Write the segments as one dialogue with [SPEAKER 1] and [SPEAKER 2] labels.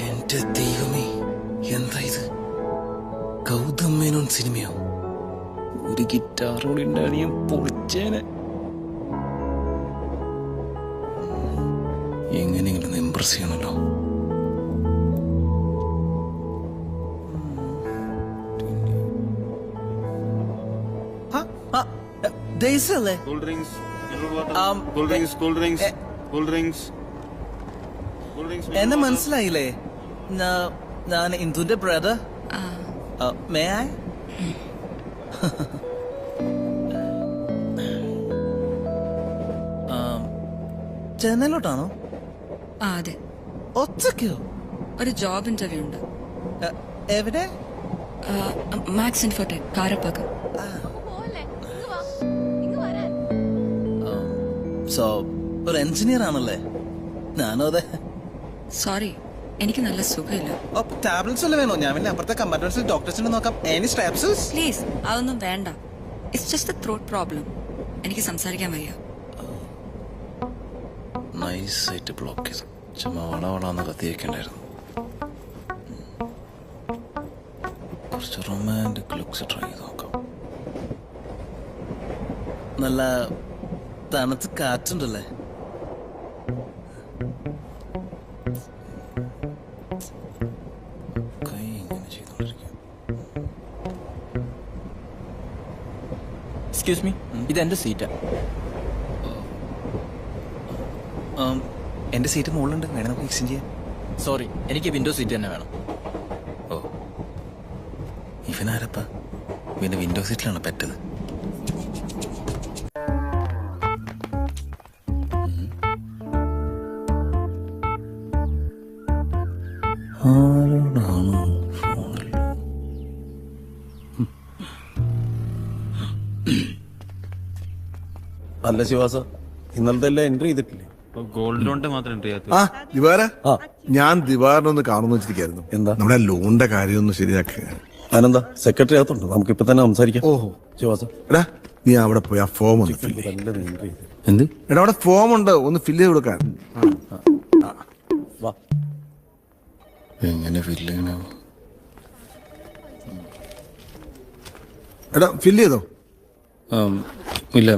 [SPEAKER 1] എന്റെ ദൈവമേ, എന്താ ഇത്? ഗൗതം മേനോൻ സിനിമയോ? ഒരു ഗിറ്റാറോട് ഉണ്ടാടിയും പൊളിച്ചേനെ. എങ്ങനെയെങ്കിലും ഇംപ്രസ് ചെയ്യണല്ലോ.
[SPEAKER 2] എന്നെ മനസ്സിലായില്ലേ? ഞാൻ ഇന്ദുന്റെ ബ്രദർ. May I? ചെന്നൈയിലോട്ടാണോ?
[SPEAKER 3] അതെ.
[SPEAKER 2] ഒറ്റയ്ക്കോ?
[SPEAKER 3] ഒരു ജോബ് ഇന്റർവ്യൂ ഉണ്ട്.
[SPEAKER 2] എവിടെ?
[SPEAKER 3] Max Infotech, Karapakkam.
[SPEAKER 2] സോ ഒരു എഞ്ചിനീയർ ആണല്ലേ? ഞാനോ അതെ.
[SPEAKER 3] സോറി, എനിക്ക് നല്ല സുഖമില്ല.
[SPEAKER 2] ടാബ്ലറ്റ്സ് വല്ല വേണോ? ഞാൻ പിന്നെ അപ്പുറത്തെ കമ്പാർട്ട്മെന്റ്സിൽ ഡോക്ടേഴ്സിനെ നോക്കാം. Any straps?
[SPEAKER 3] പ്ലീസ്, അതൊന്നും വേണ്ട. It's just A throat problem. എനിക്ക് സംസാരിക്കാൻ വയ്യ.
[SPEAKER 1] നൈസായിട്ട് ബ്ലോക്ക് ചെയ്തു. ചുമ്മാ വളവളാന്ന് കത്തിയേക്കണ്ടായിരുന്നു. കുറച്ച് റൊമാൻറ്റിക് ലുക്സ് ട്രൈ ചെയ്ത് നോക്കാം.
[SPEAKER 2] നല്ല തണുത്ത് കാറ്റുണ്ടല്ലേ?
[SPEAKER 1] കൈ ഇങ്ങനെ ചെയ്തോണ്ടിരിക്കാം.
[SPEAKER 4] എക്സ്ക്യൂസ് മീ, ഇതെന്റെ സീറ്റാ.
[SPEAKER 1] എന്റെ സീറ്റ് മുകളിലുണ്ട്, വേണം നമുക്ക് എക്സ്ചേഞ്ച് ചെയ്യാം.
[SPEAKER 4] സോറി, എനിക്ക് വിൻഡോ സീറ്റ് തന്നെ വേണം.
[SPEAKER 1] ഓ, ഇവനാരപ്പാ? പിന്നെ വിൻഡോ സീറ്റിലാണ് പറ്റത്. ആരോടാണ് ഫോണിൽ?
[SPEAKER 5] അല്ല ശിവാസ, ഇന്നലത്തെ എല്ലാം എൻട്രി ചെയ്തിട്ടില്ലേ?
[SPEAKER 6] ഗോൾഡ് ലോണിന്റെ മാത്രം എൻട്രി ചെയ്യാത്ത.
[SPEAKER 5] ദിവാര, ഞാൻ ദിവാറിനൊന്ന് കാണുന്നു വെച്ചിരിക്കായിരുന്നു. എന്താ? നമ്മുടെ ലോണിന്റെ കാര്യം ഒന്ന് ശരിയാക്കുക. അനന്താ, സെക്രട്ടറി അകത്തുണ്ട്, നമുക്ക് ഇപ്പൊ തന്നെ സംസാരിക്കാം. ഓഹോ ശിവാസ, എടാ നീ അവിടെ പോയി ആ ഫോം ഒന്ന് ഫില്ല് ചെയ്യ്.
[SPEAKER 1] എന്ത്?
[SPEAKER 5] എടാ അവിടെ ഫോം ഉണ്ട്, ഒന്ന് ഫില്ല് ചെയ്ത് കൊടുക്കാൻ. വാ.
[SPEAKER 1] എങ്ങനെ ഫില്ല് ചെയ്യണോ?
[SPEAKER 5] എടാ ഫില്ല് ചെയ്തോ?
[SPEAKER 1] ഇല്ല,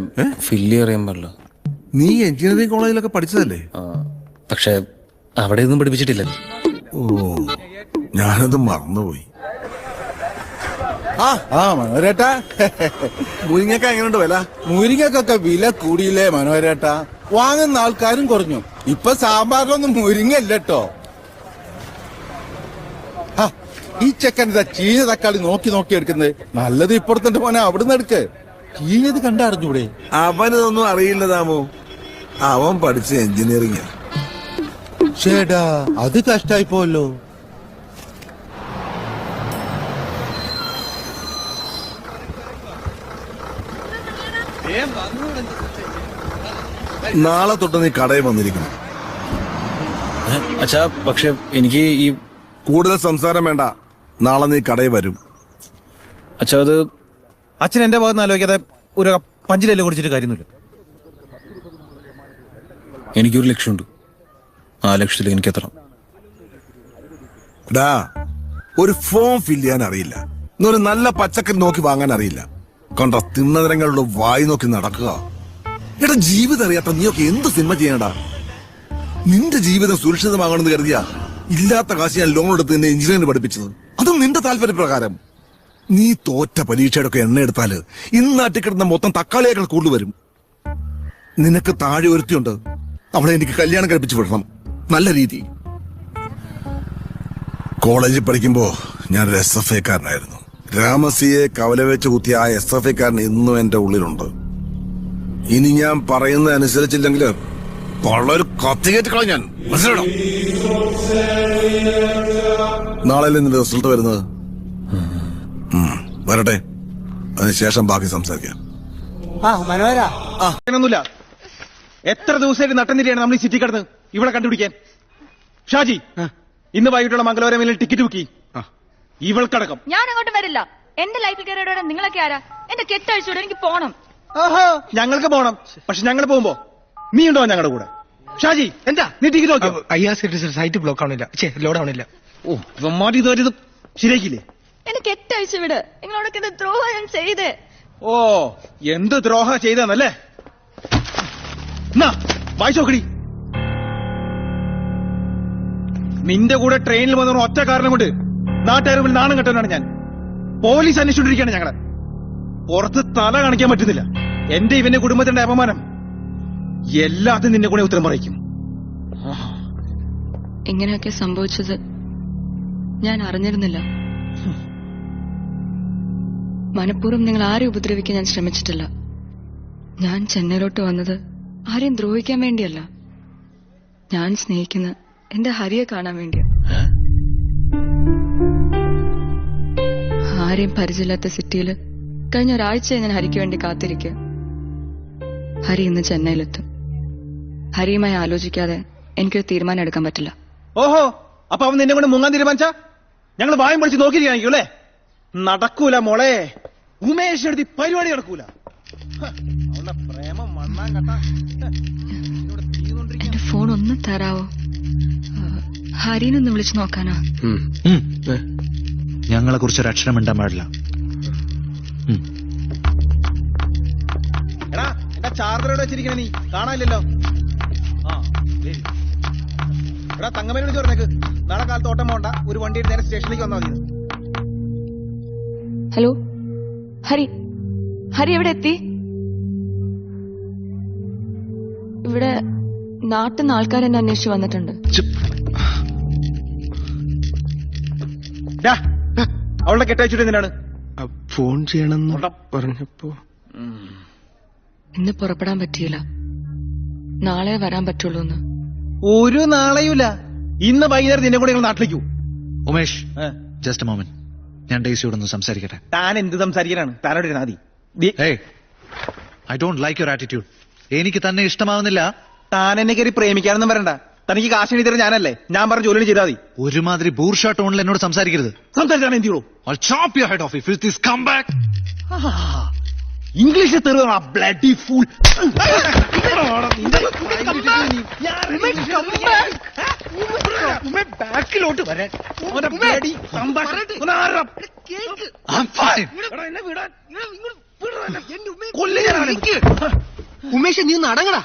[SPEAKER 1] ഫില്ല് അറിയാൻ പാടില്ല.
[SPEAKER 5] നീ എഞ്ചിനീയറിംഗ് കോളേജിലൊക്കെ പഠിച്ചതല്ലേ?
[SPEAKER 1] പക്ഷെ അവിടെ ഒന്നും പഠിപ്പിച്ചിട്ടില്ല.
[SPEAKER 5] ഓ, ഞാനത് മറന്നുപോയി.
[SPEAKER 7] മനോരേട്ടാ,
[SPEAKER 5] മുരിങ്ങക്ക എങ്ങനെയുണ്ട് വില?
[SPEAKER 7] മുരിങ്ങക്കൊക്കെ വില കൂടിയില്ലേ മനോരേട്ടാ? വാങ്ങുന്ന ആൾക്കാരും കുറഞ്ഞു. ഇപ്പൊ സാമ്പാറിലൊന്നും മുരിങ്ങ ഇല്ലട്ടോ. ഈ ചെക്കൻ ഇതാ ചീഞ്ഞ തക്കാളി നോക്കി നോക്കി എടുക്കുന്നത്. നല്ലത് ഇപ്പുറത്തെ മോനെ അവിടുന്ന് എടുക്ക്. ചീഞ്ഞത് കണ്ടറിഞ്ഞൂടെ?
[SPEAKER 5] അവനതൊന്നും അറിയില്ല താമോ, അവൻ പഠിച്ച എഞ്ചിനീയറിംഗ്.
[SPEAKER 7] ചേടാ, അത് കഷ്ടായി പോയല്ലോ.
[SPEAKER 5] നാളെ തൊട്ട് നീ കടയിൽ വന്നിരിക്കണം.
[SPEAKER 1] അച്ഛാ, പക്ഷെ എനിക്ക് ഈ
[SPEAKER 5] കൂടുതൽ സംസാരം വേണ്ട. നാളെ നീ കടയിൽ വരും.
[SPEAKER 1] അച്ഛാ, അത്
[SPEAKER 4] അച്ഛൻ എന്റെ ഭാഗത്ത് ആലോചിക്കാതെ ഒരു പഞ്ചിലെല്ലാം കുടിച്ചിട്ട് കാര്യമൊന്നുമില്ല.
[SPEAKER 1] എനിക്കൊരു ലക്ഷ്യമുണ്ട്. ആ ലക്ഷ്യത്തിൽ എനിക്ക് എത്തണം.
[SPEAKER 5] ഡാ, ഒരു ഫോം ഫില്ല് ചെയ്യാൻ അറിയില്ല, ഒരു നല്ല പച്ചക്കറി നോക്കി വാങ്ങാൻ അറിയില്ല. കണ്ട തിണ്ണതരങ്ങളുടെ വായി നോക്കി നടക്കുക. എടാ, ജീവിതം അറിയാത്ത നീയൊക്കെ എന്ത് സിനിമ ചെയ്യണടാ? നിന്റെ ജീവിതം സുരക്ഷിതമാകണമെന്ന് കരുതിയാ ഇല്ലാത്ത കാശ് ഞാൻ ലോൺ എടുത്ത് നിന്നെ എഞ്ചിനീയറിംഗ് പഠിപ്പിച്ചത്. അതും നിന്റെ താല്പര്യപ്രകാരം. നീ തോറ്റ പരീക്ഷയുടെ ഒക്കെ എണ്ണ എടുത്താല് ഇന്ന് നാട്ടിക്കിടന്ന മൊത്തം തക്കാളിയേക്കാൾ കൂടുതൽ വരും. നിനക്ക് താഴെ ഒരുത്തിയുണ്ട്, അവളെ എനിക്ക് കല്യാണം കഴിപ്പിച്ചു വിടണം, നല്ല രീതി. കോളേജിൽ പഠിക്കുമ്പോ ഞാനൊരു SFI കാരനായിരുന്നു. രാമസിയെ കവല വെച്ച് കുത്തിയ ആ SFI കാരൻ ഇന്നും എന്റെ ഉള്ളിലുണ്ട്. ഇനി ഞാൻ പറയുന്നത് അനുസരിച്ചില്ലെങ്കിൽ വളരെ കത്തികേറ്റ് കളഞ്ഞാൻ മനസ്സിലാണോ? നാളെ നിന്റെ റിസൾട്ട് വരുന്നത്. വരട്ടെ, അതിനുശേഷം ബാക്കി സംസാരിക്കാം.
[SPEAKER 4] അങ്ങനൊന്നുമില്ല. എത്ര ദിവസമായിട്ട് നട്ടന്നിരിയാണ് നമ്മൾ ഈ സിറ്റി കിടന്ന് ഇവിടെ കണ്ടുപിടിക്കാൻ. ഷാജി, ഇന്ന് വൈകിട്ടുള്ള മംഗളവരമേലിൽ ടിക്കറ്റ് ബുക്ക് ചെയ്യും. ഇവൾക്കടക്കം.
[SPEAKER 8] ഞാൻ അങ്ങോട്ട് വരില്ല. എന്റെ ലൈഫിൽ കയറിയോടെ നിങ്ങളൊക്കെ ആരാ? എന്റെ കെട്ടഴിച്ചൂടെ, എനിക്ക് പോണം.
[SPEAKER 4] ഞങ്ങൾക്ക് പോണം. പക്ഷെ ഞങ്ങൾ പോകുമ്പോ നീ ഉണ്ടോ ഞങ്ങളുടെ കൂടെ? ഷാജി എന്താ നീ ടിക്കറ്റ് നോക്കിയോ?
[SPEAKER 9] IRCTC സൈറ്റ് ബ്ലോക്ക് ആവണില്ല, ലോഡ് ആവണില്ല.
[SPEAKER 4] ഓ ഇവന്മാര് ഇതുവരെ ശരിയാക്കിയില്ലേ?
[SPEAKER 8] എന്നെ കെട്ടഴിച്ചു വിട്. നിങ്ങളോടൊക്കെ എന്ത് ദ്രോഹം ഞാൻ ചെയ്തേ.
[SPEAKER 4] ഓ എന്ത് ദ്രോഹ ചെയ്തെന്നല്ലേ? വായിച്ചു നോക്കടി. നിന്റെ കൂടെ ട്രെയിനിൽ വന്ന ഒറ്റ കാരണം കൊണ്ട് നാട്ടുകാർ മുമ്പിൽ നാണം കെട്ടവനാണ് ഞാൻ. പോലീസ് അന്വേഷിച്ചോണ്ടിരിക്കുകയാണ് ഞങ്ങളെ. പുറത്ത് തല കാണിക്കാൻ പറ്റുന്നില്ല. എന്റെ ഇവന്റെ കുടുംബത്തിന്റെ അപമാനം എല്ലാത്തിനും നിന്നെ കൂടെ ഉത്തരം പറയിക്കും.
[SPEAKER 3] ഇങ്ങനെയൊക്കെ സംഭവിച്ചത് ഞാൻ അറിഞ്ഞിരുന്നില്ല. മനഃപൂർവ്വം നിങ്ങൾ ആരെയും ഉപദ്രവിക്കാൻ ഞാൻ ശ്രമിച്ചിട്ടില്ല. ഞാൻ ചെന്നൈയിലോട്ട് വന്നത് ആരെയും ദ്രോഹിക്കാൻ വേണ്ടിയല്ല. ഞാൻ സ്നേഹിക്കുന്ന എന്റെ ഹരിയെ കാണാൻ വേണ്ടിയാ. ആരെയും പരിചയമില്ലാത്ത സിറ്റിയില് കഴിഞ്ഞ ഒരാഴ്ച ഞാൻ ഹരിക്ക് വേണ്ടി കാത്തിരിക്കുക. ഹരി ഇന്ന് ചെന്നൈയിലെത്തും. ഹരിയുമായി ആലോചിക്കാതെ എനിക്കൊരു തീരുമാനം എടുക്കാൻ പറ്റില്ല.
[SPEAKER 4] ഓഹോ, അപ്പൊ അവൻ നിന്നെ കൊണ്ട് മുങ്ങാൻ തീരുമാനിച്ച ഞങ്ങൾ വായും പൊളിച്ച് നോക്കിയിരിക്കാനിക്കും അല്ലേ? നടക്കൂല മോളെ. ഉമേഷ് എഴുതി പരിപാടി നടക്കൂല. അവളുടെ പ്രേമം മണ്ണാൻ കണ്ട.
[SPEAKER 3] എന്റെ ഫോൺ ഒന്ന് തരാവോ? ഹരിനൊന്ന് വിളിച്ചു നോക്കാനാ.
[SPEAKER 1] ഞങ്ങളെ കുറിച്ച് ഒരു അക്ഷരം മിണ്ടാൻ പാടില്ല.
[SPEAKER 4] എടാ എന്റെ ചാർജറോടെ വെച്ചിരിക്കണ നീ കാണാനില്ലല്ലോ. എടാ തങ്കമേനെ വിളിച്ചു പറഞ്ഞേക്ക് നാളെ കാലത്ത് ഓട്ടം പോണ്ട, ഒരു വണ്ടി നേരെ സ്റ്റേഷനിലേക്ക് വന്നാൽ മതി.
[SPEAKER 3] ഹലോ ഹരി, ഹരി എവിടെ എത്തി? ഇവിടെ നാട്ടിൽ നിന്ന് ആൾക്കാർ എന്നെ അന്വേഷിച്ച് വന്നിട്ടുണ്ട്.
[SPEAKER 4] അവളുടെ കെട്ടയച്ചിട്ട് എന്തിനാണ്?
[SPEAKER 9] ഫോൺ ചെയ്യണമെന്ന് പറഞ്ഞപ്പോ
[SPEAKER 3] ഇന്ന് പുറപ്പെടാൻ പറ്റിയില്ല, നാളെ വരാൻ പറ്റുള്ളൂന്ന്.
[SPEAKER 4] ഒരു നാളെയുമില്ല. ഇന്ന് വൈകുന്നേരം നിന്നെ കൂടെ ഞങ്ങൾ നാട്ടിലേക്കു.
[SPEAKER 1] ഉമേഷ്, ജസ്റ്റ് എ മൊമെന്റ്, ഞാൻ ഡേസിയോട് ഒന്ന് സംസാരിക്കട്ടെ.
[SPEAKER 4] താൻ എന്ത് സംസാരിക്കാനാണ്? താനോട് നാദി.
[SPEAKER 1] I don't like your attitude. എനിക്ക് തന്നെ ഇഷ്ടമാവുന്നില്ല.
[SPEAKER 4] താൻ എന്നെ കയറി പ്രേമിക്കാനൊന്നും വരണ്ട. തനിക്ക് കാശ് എഴുതി തരാൻ ഞാനല്ലേ? ഞാൻ പറഞ്ഞ ജോലി ചെയ്താൽ മതി.
[SPEAKER 1] ഒരുമാതിരി ബൂർഷാ ടോണിൽ എന്നോട് സംസാരിക്കരുത്.
[SPEAKER 4] സംസാരിച്ചാണ് എന്ത് ചെയ്യുള്ളൂ?
[SPEAKER 1] I'll chop your head off if this come back.
[SPEAKER 4] English തെറുവാ ബ്ലഡി ഫൂൾ. ബാക്കിലോട്ട് വരാൻ
[SPEAKER 1] I'm fine.
[SPEAKER 9] ഉമേഷ് നീ ഒന്ന് അടങ്ങടാ.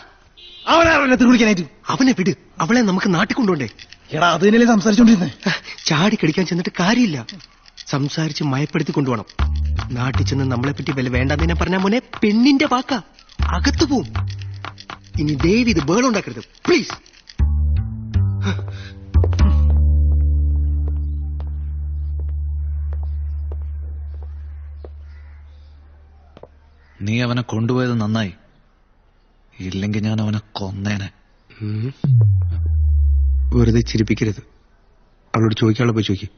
[SPEAKER 4] അവനാരല്ലേ തിരുവിളിക്കാനായിട്ട്?
[SPEAKER 9] അവനെ വിട്, അവളെ നമുക്ക് നാട്ടിൽ കൊണ്ടുപോണ്ടേ.
[SPEAKER 4] എടാ അത് തന്നെയല്ലേ സംസാരിച്ചോണ്ടിരുന്നേ.
[SPEAKER 9] ചാടി കടിക്കാൻ ചെന്നിട്ട് കാര്യമില്ല, സംസാരിച്ച് മയപ്പെടുത്തി കൊണ്ടുപോകണം. നാട്ടിൽ ചെന്ന് നമ്മളെ പറ്റി വില വേണ്ടാതിനെ പറഞ്ഞ മോനെ പെണ്ണിന്റെ വാക്കാ, അകത്തു പോവും. ഇനി ദേവി ഇത് ബേളം ഉണ്ടാക്കരുത് പ്ലീസ്.
[SPEAKER 1] നീ അവനെ കൊണ്ടുപോയത് നന്നായി, ഇല്ലെങ്കിൽ ഞാൻ അവനെ കൊന്നേനെ.
[SPEAKER 9] വെറുതെ ചിരിപ്പിക്കരുത്. അവളോട് ചോദിക്കാനുള്ള പോയി ചോദിക്കും.